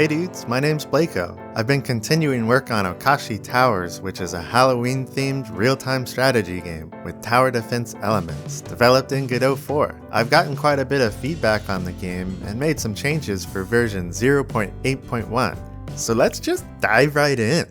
Hey dudes, my name's Blako. I've been continuing work on Okashi Towers, which is a Halloween-themed real-time strategy game with tower defense elements, developed in Godot 4. I've gotten quite a bit of feedback on the game and made some changes for version 0.8.1. So let's just dive right in.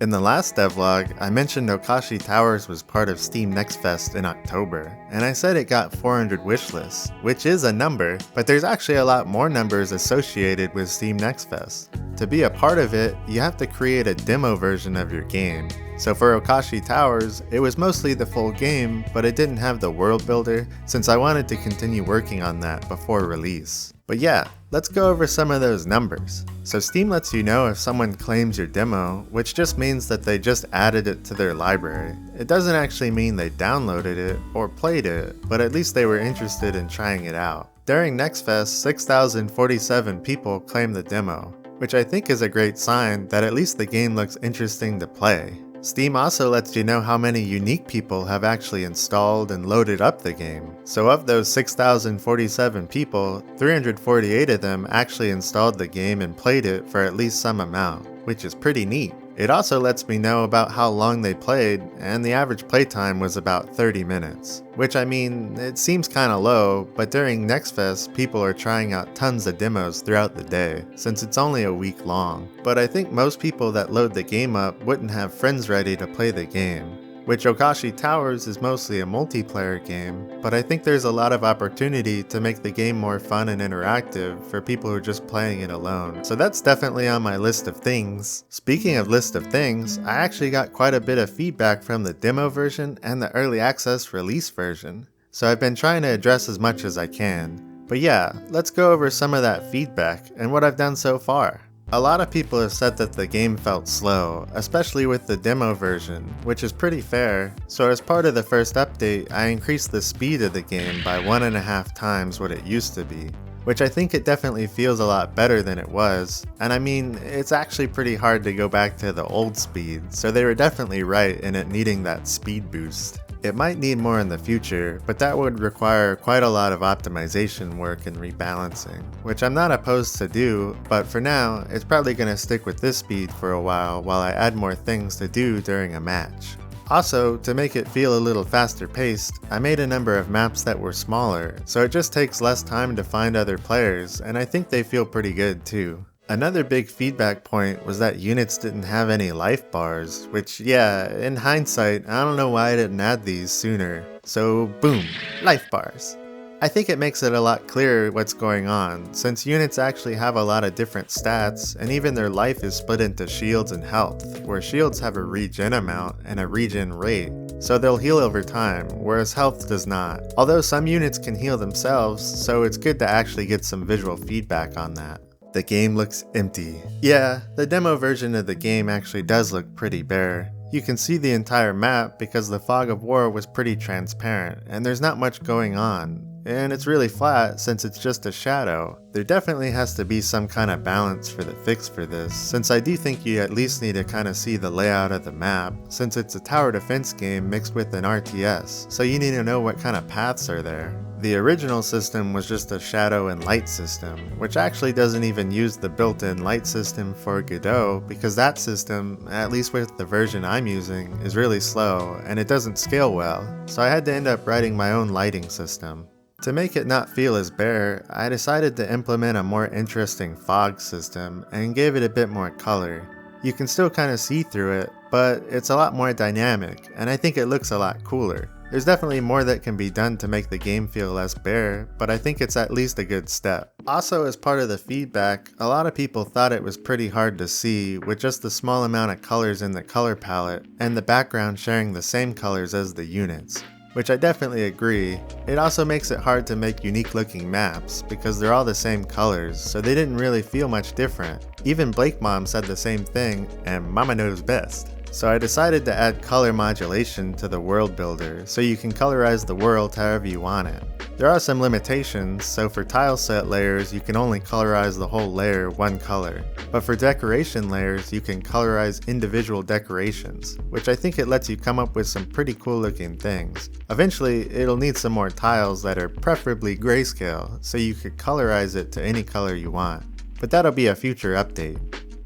In the last devlog, I mentioned Okashi Towers was part of Steam Next Fest in October, and I said it got 400 wishlists, which is a number, but there's actually a lot more numbers associated with Steam Next Fest. To be a part of it, you have to create a demo version of your game. So for Okashi Towers, it was mostly the full game, but it didn't have the world builder, since I wanted to continue working on that before release. But yeah, let's go over some of those numbers. So Steam lets you know if someone claims your demo, which just means that they just added it to their library. It doesn't actually mean they downloaded it or played it, but at least they were interested in trying it out. During Next Fest, 6,047 people claimed the demo, which I think is a great sign that at least the game looks interesting to play. Steam also lets you know how many unique people have actually installed and loaded up the game. So of those 6,047 people, 348 of them actually installed the game and played it for at least some amount, which is pretty neat. It also lets me know about how long they played, and the average playtime was about 30 minutes. Which, I mean, it seems kinda low, but during Next Fest, people are trying out tons of demos throughout the day, since it's only a week long. But I think most people that load the game up wouldn't have friends ready to play the game. Which Okashi Towers is mostly a multiplayer game, but I think there's a lot of opportunity to make the game more fun and interactive for people who are just playing it alone. So that's definitely on my list of things. Speaking of list of things, I actually got quite a bit of feedback from the demo version and the early access release version. So I've been trying to address as much as I can. But yeah, let's go over some of that feedback and what I've done so far. A lot of people have said that the game felt slow, especially with the demo version, which is pretty fair. So as part of the first update, I increased the speed of the game by 1.5 times what it used to be, which I think it definitely feels a lot better than it was. And I mean, it's actually pretty hard to go back to the old speed, so they were definitely right in it needing that speed boost. It might need more in the future, but that would require quite a lot of optimization work and rebalancing, which I'm not opposed to do, but for now, it's probably going to stick with this speed for a while I add more things to do during a match. Also, to make it feel a little faster paced, I made a number of maps that were smaller, so it just takes less time to find other players, and I think they feel pretty good too. Another big feedback point was that units didn't have any life bars, which yeah, in hindsight, I don't know why I didn't add these sooner. So boom, life bars. I think it makes it a lot clearer what's going on, since units actually have a lot of different stats, and even their life is split into shields and health, where shields have a regen amount and a regen rate, so they'll heal over time, whereas health does not. Although some units can heal themselves, so it's good to actually get some visual feedback on that. The game looks empty. Yeah, the demo version of the game actually does look pretty bare. You can see the entire map because the fog of war was pretty transparent, and there's not much going on. And it's really flat since it's just a shadow. There definitely has to be some kind of balance for the fix for this, since I do think you at least need to kind of see the layout of the map, since it's a tower defense game mixed with an RTS, so you need to know what kind of paths are there. The original system was just a shadow and light system, which actually doesn't even use the built-in light system for Godot because that system, at least with the version I'm using, is really slow and it doesn't scale well, so I had to end up writing my own lighting system. To make it not feel as bare, I decided to implement a more interesting fog system and gave it a bit more color. You can still kind of see through it, but it's a lot more dynamic and I think it looks a lot cooler. There's definitely more that can be done to make the game feel less bare, but I think it's at least a good step. Also, as part of the feedback, a lot of people thought it was pretty hard to see with just the small amount of colors in the color palette and the background sharing the same colors as the units, which I definitely agree. It also makes it hard to make unique looking maps because they're all the same colors, so they didn't really feel much different. Even Blake Mom said the same thing, and Mama knows best. So I decided to add color modulation to the world builder so you can colorize the world however you want it. There are some limitations, so for tile set layers you can only colorize the whole layer one color, but for decoration layers you can colorize individual decorations, which I think it lets you come up with some pretty cool looking things. Eventually it'll need some more tiles that are preferably grayscale, so you could colorize it to any color you want, but that'll be a future update.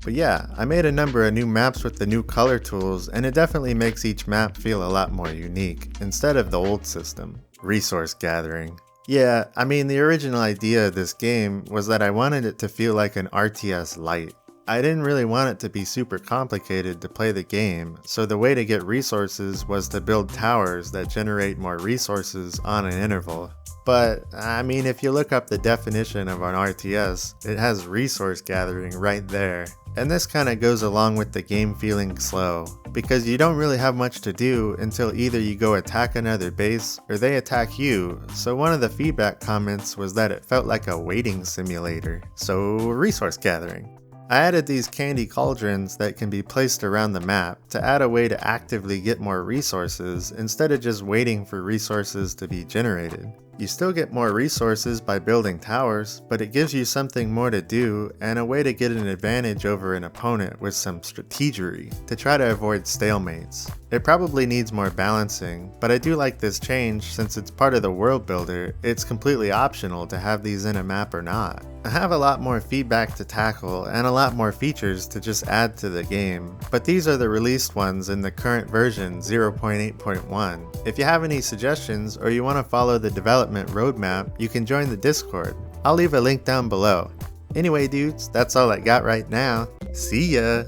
But yeah, I made a number of new maps with the new color tools, and it definitely makes each map feel a lot more unique, instead of the old system. Resource gathering. Yeah, I mean the original idea of this game was that I wanted it to feel like an RTS light. I didn't really want it to be super complicated to play the game, so the way to get resources was to build towers that generate more resources on an interval. But, I mean, if you look up the definition of an RTS, it has resource gathering right there. And this kinda goes along with the game feeling slow, because you don't really have much to do until either you go attack another base or they attack you, so one of the feedback comments was that it felt like a waiting simulator. So, resource gathering. I added these candy cauldrons that can be placed around the map to add a way to actively get more resources instead of just waiting for resources to be generated. You still get more resources by building towers, but it gives you something more to do and a way to get an advantage over an opponent with some strategery to try to avoid stalemates. It probably needs more balancing, but I do like this change since it's part of the world builder. It's completely optional to have these in a map or not. I have a lot more feedback to tackle and a lot more features to just add to the game, but these are the released ones in the current version 0.8.1. If you have any suggestions or you want to follow the development roadmap, you can join the Discord. I'll leave a link down below. Anyway dudes, that's all I got right now. See ya!